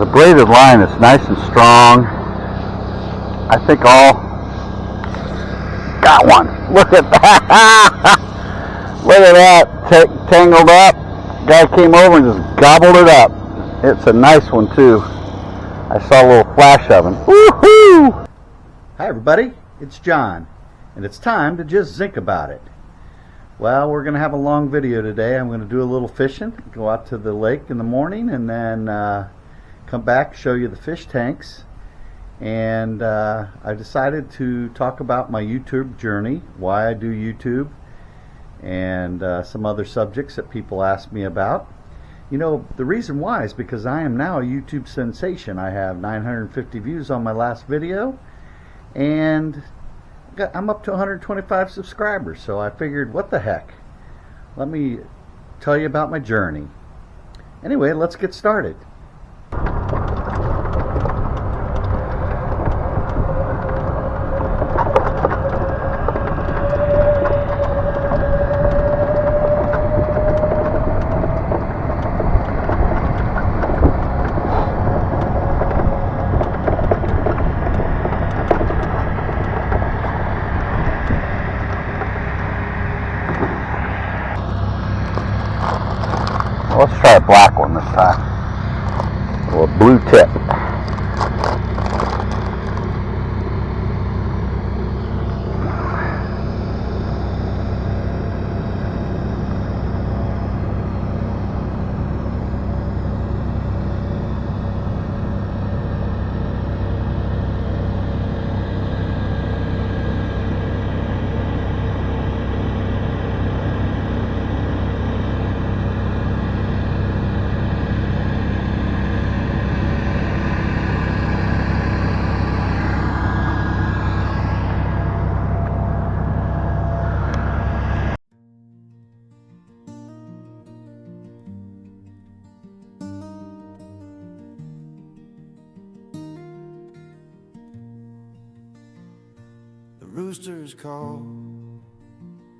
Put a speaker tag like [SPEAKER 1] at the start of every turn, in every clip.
[SPEAKER 1] The braided line is nice and strong. I think all got one. Look at that. Look at that. Tangled up. Guy came over and just gobbled it up. It's a nice one too. I saw a little flash of him. Woohoo! Hi everybody, it's John, and it's time to just think about it. Well, we're going to have a long video today. I'm going to do a little fishing, go out to the lake in the morning, and then come back, show you the fish tanks. And I decided to talk about my YouTube journey, why I do YouTube, and some other subjects that people ask me about. You know, the reason why is because I am now a YouTube sensation. I have 950 views on my last video, and I'm up to 125 subscribers. So I figured, what the heck? Let me tell you about my journey. Anyway, let's get started. Let's try a black one this time. Or a blue tip.
[SPEAKER 2] The roosters call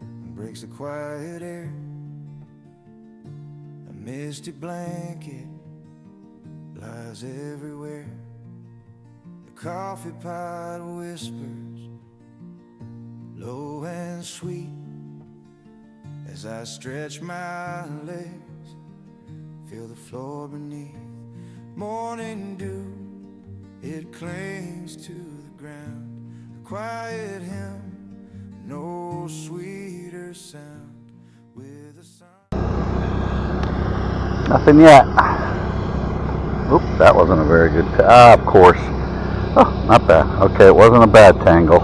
[SPEAKER 2] and breaks the quiet air. A misty blanket lies everywhere. The coffee pot whispers low and sweet as I stretch my legs, feel the floor beneath. Morning dew, it clings to the ground. Quiet hymn, no sweeter sound with a sun.
[SPEAKER 1] Nothing yet. Oop, that wasn't a very good of course. Oh, not bad. Okay, it wasn't a bad tangle.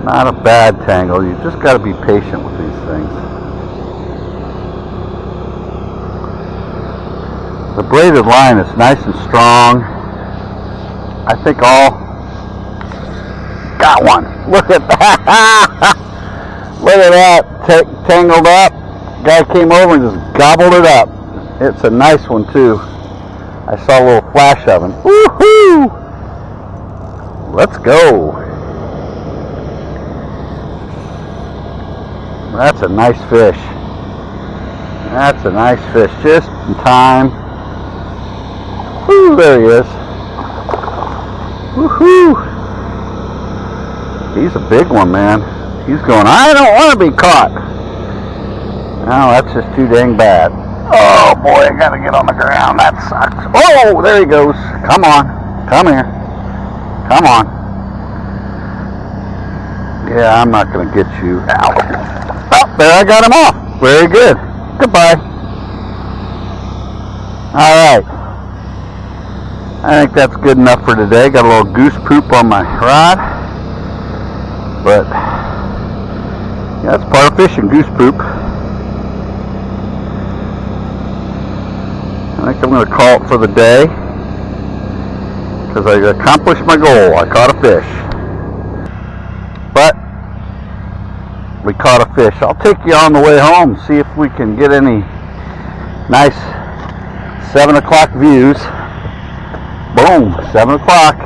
[SPEAKER 1] Not a bad tangle. You just got to be patient with these things. The braided line is nice and strong. I think all got one. Look at that. Look at that. Tangled up. Guy came over and just gobbled it up. It's a nice one too. I saw a little flash of him. Woohoo! Let's go. That's a nice fish. That's a nice fish. Just in time. Woo, there he is. Woohoo! He's a big one, man. He's going, I don't want to be caught. No, that's just too dang bad. Oh boy, I gotta get on the ground. That sucks. Oh, there he goes. Come on. Come here. Come on. Yeah, I'm not gonna get you out. Oh, there, I got him off. Very good. Goodbye. Alright. I think that's good enough for today. Got a little goose poop on my rod. But, yeah, that's part of fishing, goose poop. I think I'm going to call it for the day. Because I accomplished my goal. I caught a fish. But, we caught a fish. I'll take you on the way home, see if we can get any nice 7 o'clock views. Boom, 7 o'clock.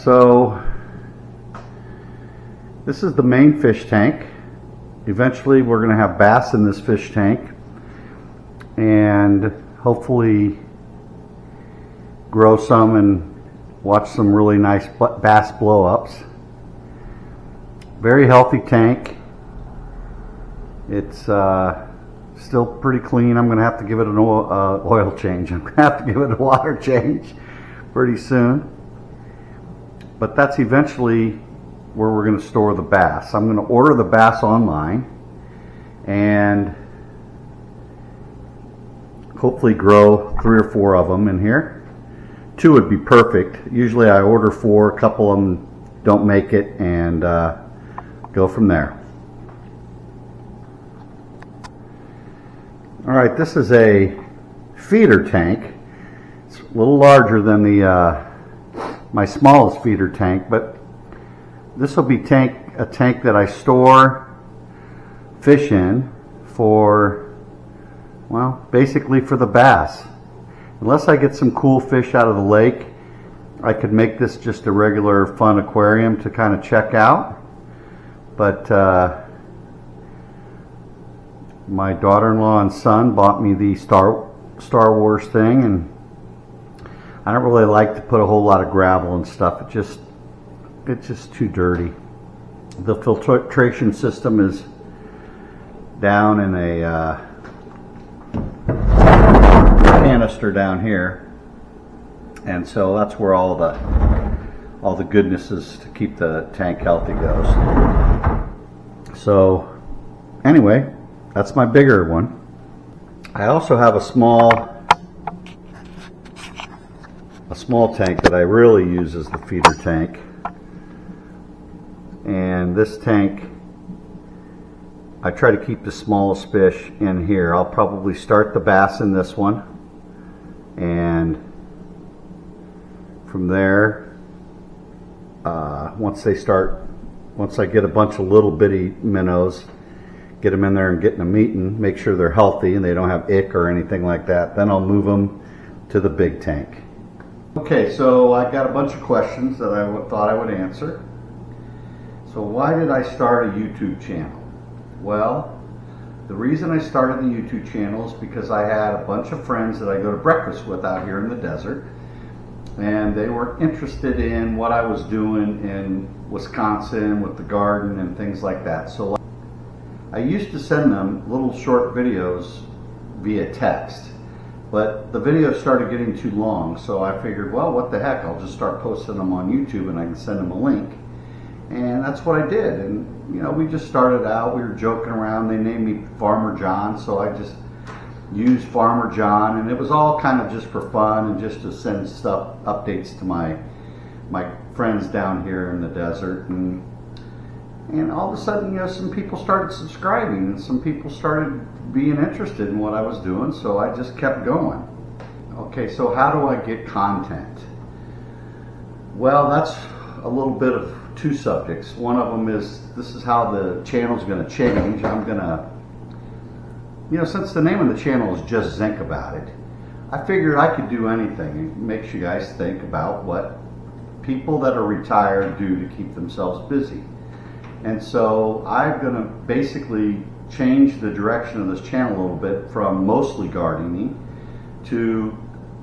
[SPEAKER 1] so this is the main fish tank. Eventually we're going to have bass in this fish tank, and hopefully grow some and watch some really nice bass blow-ups. Very healthy tank. It's still pretty clean. I'm going to have to give it an oil change. I'm going to have to give it a water change pretty soon. But that's eventually where we're going to store the bass. I'm going to order the bass online and hopefully grow 3 or 4 of them in here. 2 would be perfect. Usually I order 4, a couple of them don't make it, and go from there. Alright, this is a feeder tank. It's a little larger than the my smallest feeder tank, but this will be a tank that I store fish in for, well, basically for the bass. Unless I get some cool fish out of the lake, I could make this just a regular fun aquarium to kind of check out. But my daughter-in-law and son bought me the Star Wars thing, and I don't really like to put a whole lot of gravel and stuff. It's just too dirty. The filtration system is down in a canister down here, and so that's where all the goodness is to keep the tank healthy goes. So anyway, that's my bigger one. I also have a small tank that I really use as the feeder tank. And this tank, I try to keep the smallest fish in here. I'll probably start the bass in this one, and from there, once I get a bunch of little bitty minnows, get them in there and get them eaten, make sure they're healthy and they don't have ick or anything like that, then I'll move them to the big tank. Okay, so I got a bunch of questions that I thought I would answer. So why did I start a YouTube channel? Well, the reason I started the YouTube channel is because I had a bunch of friends that I go to breakfast with out here in the desert, and they were interested in what I was doing in Wisconsin with the garden and things like that. So I used to send them little short videos via text, but the videos started getting too long, so I figured, well, what the heck, I'll just start posting them on YouTube and I can send them a link. And that's what I did. And you know, we just started out, we were joking around. They named me Farmer John, so I just used Farmer John, and it was all kind of just for fun and just to send stuff, updates to my friends down here in the desert. And all of a sudden, you know, some people started subscribing and some people started being interested in what I was doing, so I just kept going. Okay, so how do I get content? Well, that's a little bit of 2 subjects. One of them is, this is how the channel's going to change. I'm going to, you know, since the name of the channel is Just Zinc About It, I figured I could do anything. It makes you guys think about what people that are retired do to keep themselves busy. And so I'm going to basically change the direction of this channel a little bit from mostly gardening to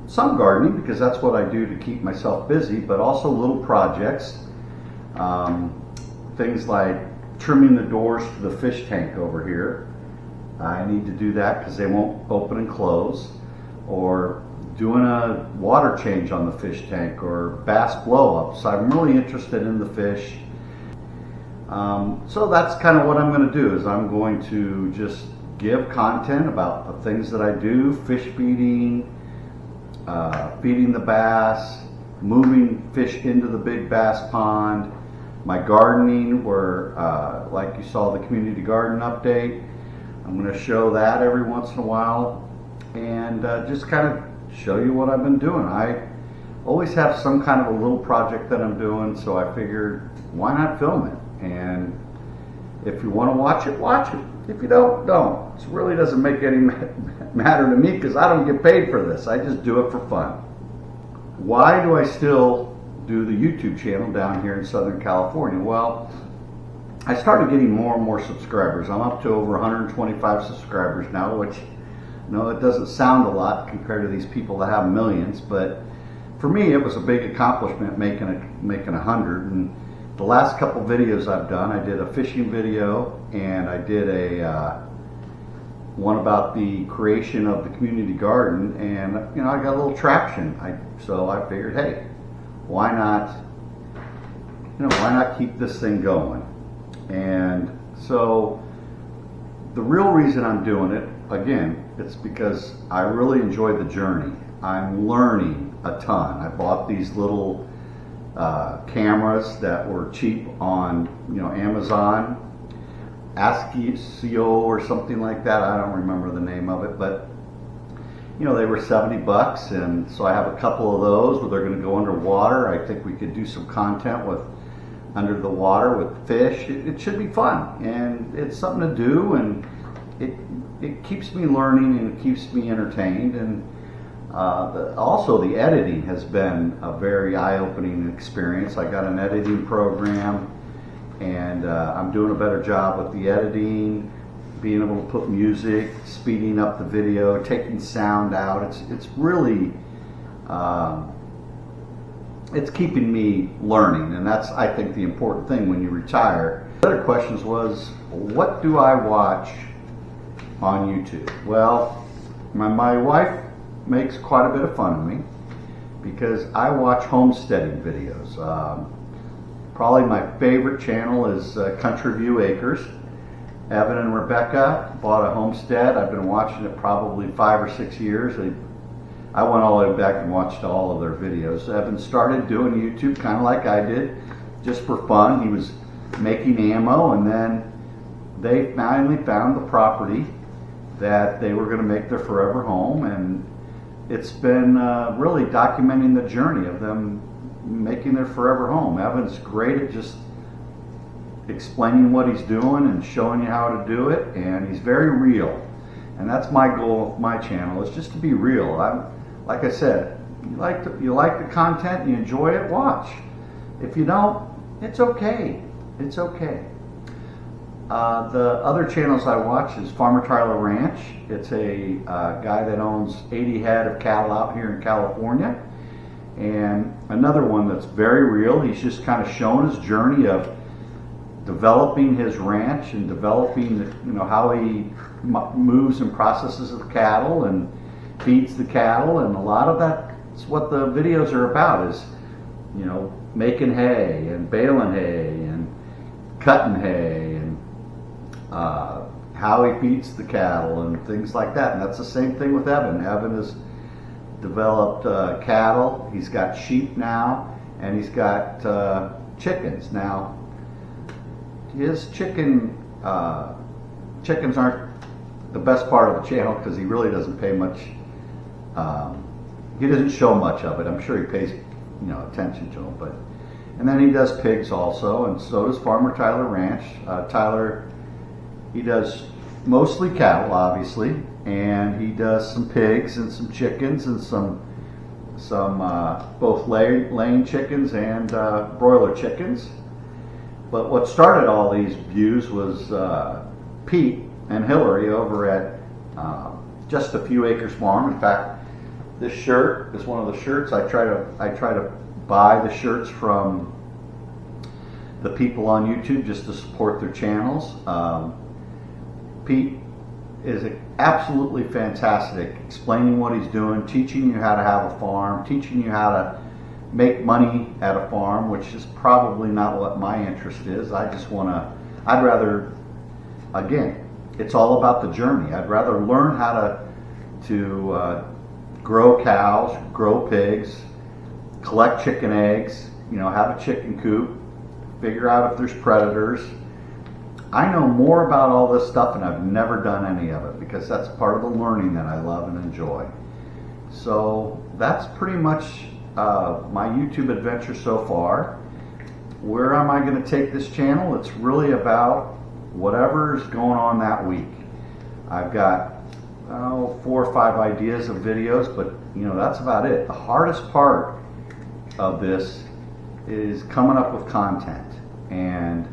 [SPEAKER 1] some gardening, because that's what I do to keep myself busy, but also little projects. Things like trimming the doors to the fish tank over here. I need to do that because they won't open and close. Or doing a water change on the fish tank, or bass blow-ups. I'm really interested in the fish. So that's kind of what I'm going to do, is I'm going to just give content about the things that I do, fish feeding, feeding the bass, moving fish into the big bass pond, my gardening, where like you saw the community garden update. I'm going to show that every once in a while, and just kind of show you what I've been doing. I always have some kind of a little project that I'm doing, so I figured, why not film it? And if you want to watch it, watch it. If you don't, don't. It really doesn't make any matter to me, because I don't get paid for this. I just do it for fun. Why do I still do the YouTube channel down here in Southern California. Well, I started getting more and more subscribers. I'm up to over 125 subscribers now, which, you know, it doesn't sound a lot compared to these people that have millions, but for me it was a big accomplishment making 100. And the last couple videos I've done, I did a fishing video and I did a one about the creation of the community garden, and you know, I got a little traction. So I figured, hey, why not keep this thing going? And so the real reason I'm doing it, again, it's because I really enjoy the journey. I'm learning a ton. I bought these little cameras that were cheap on, you know, Amazon, Askio or something like that. I don't remember the name of it, but you know, they were 70 bucks, and so I have a couple of those where they're going to go underwater. I think we could do some content with under the water with fish. It should be fun, and it's something to do, and it keeps me learning and it keeps me entertained. And also the editing has been a very eye-opening experience. I got an editing program, and I'm doing a better job with the editing, being able to put music, speeding up the video, taking sound out. It's really it's keeping me learning, and that's, I think, the important thing when you retire. The other questions was, what do I watch on YouTube? Well, my wife makes quite a bit of fun of me because I watch homesteading videos. Probably my favorite channel is Country View Acres. Evan and Rebecca bought a homestead. I've been watching it probably 5 or 6 years. I went all the way back and watched all of their videos. Evan started doing YouTube kind of like I did, just for fun. He was making ammo, and then they finally found the property that they were going to make their forever home, and it's been really documenting the journey of them making their forever home. Evan's great at just explaining what he's doing and showing you how to do it, and he's very real. And that's my goal with my channel, is just to be real. Like I said, you like the content, you enjoy it, watch. If you don't, it's okay. It's okay. The other channels I watch is Farmer Tyler Ranch. It's a guy that owns 80 head of cattle out here in California. And another one that's very real. He's just kind of showing his journey of developing his ranch and developing, you know, how he moves and processes the cattle and feeds the cattle. And a lot of that's what the videos are about, is, you know, making hay and baling hay and cutting hay and how he feeds the cattle and things like that. And that's the same thing with Evan. Evan has developed cattle. He's got sheep now, and he's got chickens now. His chickens aren't the best part of the channel because he really doesn't pay much. He doesn't show much of it. I'm sure he pays, you know, attention to them. But and then he does pigs also, and so does Farmer Tyler Ranch. Tyler, he does mostly cattle, obviously, and he does some pigs and some chickens and some both laying chickens and broiler chickens. But what started all these views was Pete and Hillary over at Just a Few Acres Farm. In fact, this shirt is one of the shirts I try to buy the shirts from the people on YouTube just to support their channels. Pete is absolutely fantastic, explaining what he's doing, teaching you how to have a farm, teaching you how to make money at a farm, which is probably not what my interest is. I'd rather, again, it's all about the journey. I'd rather learn how to grow cows, grow pigs, collect chicken eggs, you know, have a chicken coop, figure out if there's predators. I know more about all this stuff, and I've never done any of it because that's part of the learning that I love and enjoy. So that's pretty much my YouTube adventure so far. Where am I going to take this channel? It's really about whatever's going on that week. I've got 4 or 5 ideas of videos, but you know, that's about it. The hardest part of this is coming up with content and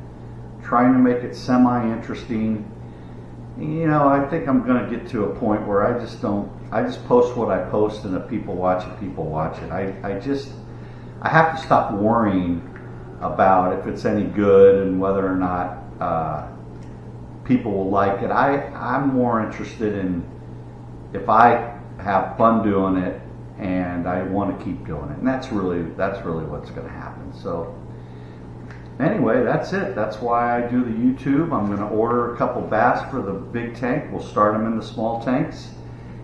[SPEAKER 1] trying to make it semi-interesting. You know, I think I'm going to get to a point where I just post what I post, and if people watch it, people watch it. I have to stop worrying about if it's any good and whether or not people will like it. I'm more interested in if I have fun doing it and I want to keep doing it, and that's really what's going to happen. So anyway, that's it. That's why I do the YouTube. I'm going to order a couple bass for the big tank. We'll start them in the small tanks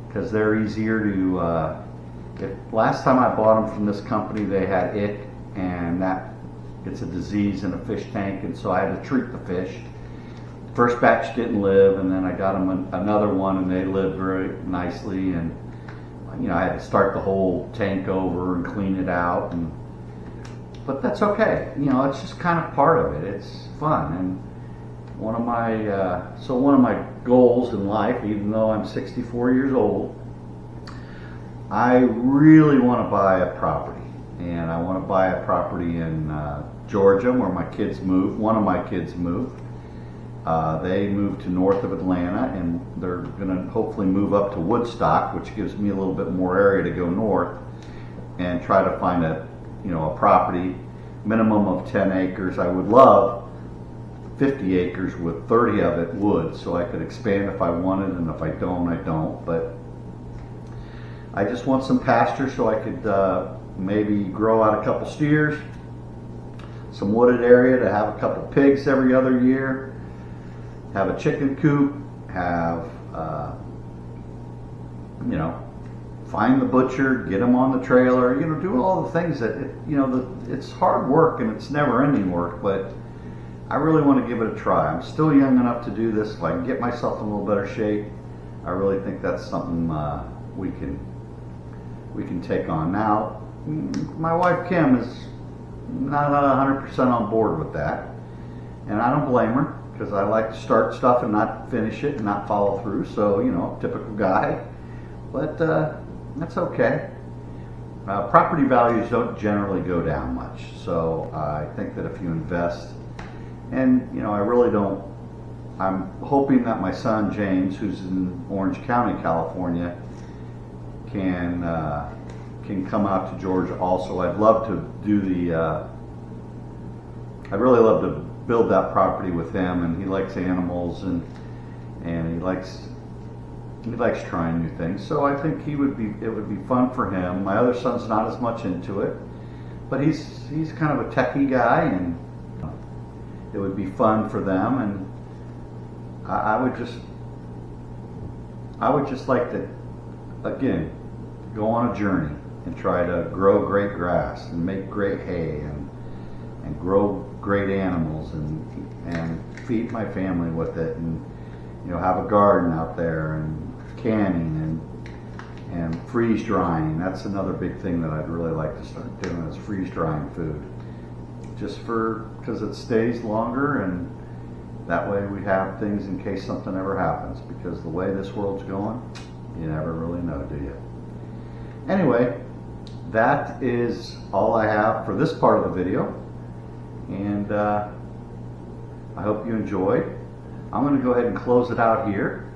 [SPEAKER 1] because they're easier to. Last time I bought them from this company, they had ick, and it's a disease in a fish tank, and so I had to treat the fish. First batch didn't live, and then I got them another one, and they lived very nicely. And you know, I had to start the whole tank over and clean it out, but that's okay. You know, it's just kind of part of it. It's fun, and one of my goals in life, even though I'm 64 years old, I really want to buy a property, and I want to buy a property in Georgia, where my kids moved. One of my kids moved. They moved to north of Atlanta, and they're going to hopefully move up to Woodstock, which gives me a little bit more area to go north and try to find a property, minimum of 10 acres. I would love 50 acres with 30 of it wood, so I could expand if I wanted, and if I don't, I don't. But I just want some pasture so I could maybe grow out a couple steers, some wooded area to have a couple pigs every other year, have a chicken coop, have, find the butcher, get them on the trailer, do all the things that, it's hard work and it's never ending work, but I really want to give it a try. I'm still young enough to do this. If I can get myself in a little better shape, I really think that's something we can take on. Now, my wife Kim is not 100% on board with that, and I don't blame her, because I like to start stuff and not finish it and not follow through. So, typical guy, but that's okay. Property values don't generally go down much, so I think that if you invest, and I really don't, I'm hoping that my son James, who's in Orange County, California, can come out to Georgia also. I'd love to do I'd really love to build that property with him, and he likes animals, and he likes trying new things. So I think it would be fun for him. My other son's not as much into it, but he's kind of a techie guy, and it would be fun for them. And I would just like to, again, go on a journey and try to grow great grass and make great hay and grow great animals and feed my family with it, and have a garden out there, and canning and freeze drying. That's another big thing that I'd really like to start doing, is freeze drying food, just because it stays longer, and that way we have things in case something ever happens, because the way this world's going, you never really know, do you? Anyway, that is all I have for this part of the video, and I hope you enjoyed. I'm going to go ahead and close it out here,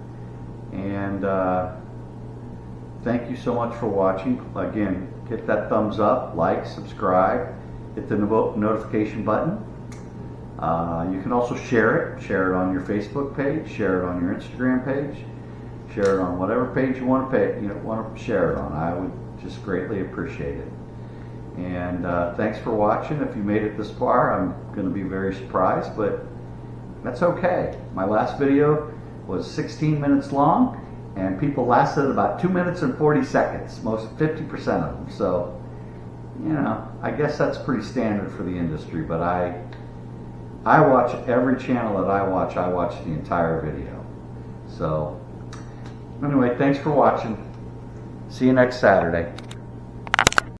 [SPEAKER 1] and thank you so much for watching. Again, hit that thumbs up, like, subscribe, hit the notification button. You can also share it on your Facebook page, share it on your Instagram page, share it on whatever page you want to share it on. I would just greatly appreciate it. And thanks for watching. If you made it this far, I'm going to be very surprised, but that's okay. My last video was 16 minutes long, and people lasted about 2 minutes and 40 seconds, most 50% of them. So, I guess that's pretty standard for the industry, but I watch every channel that I watch the entire video. So, anyway, thanks for watching. See you next Saturday.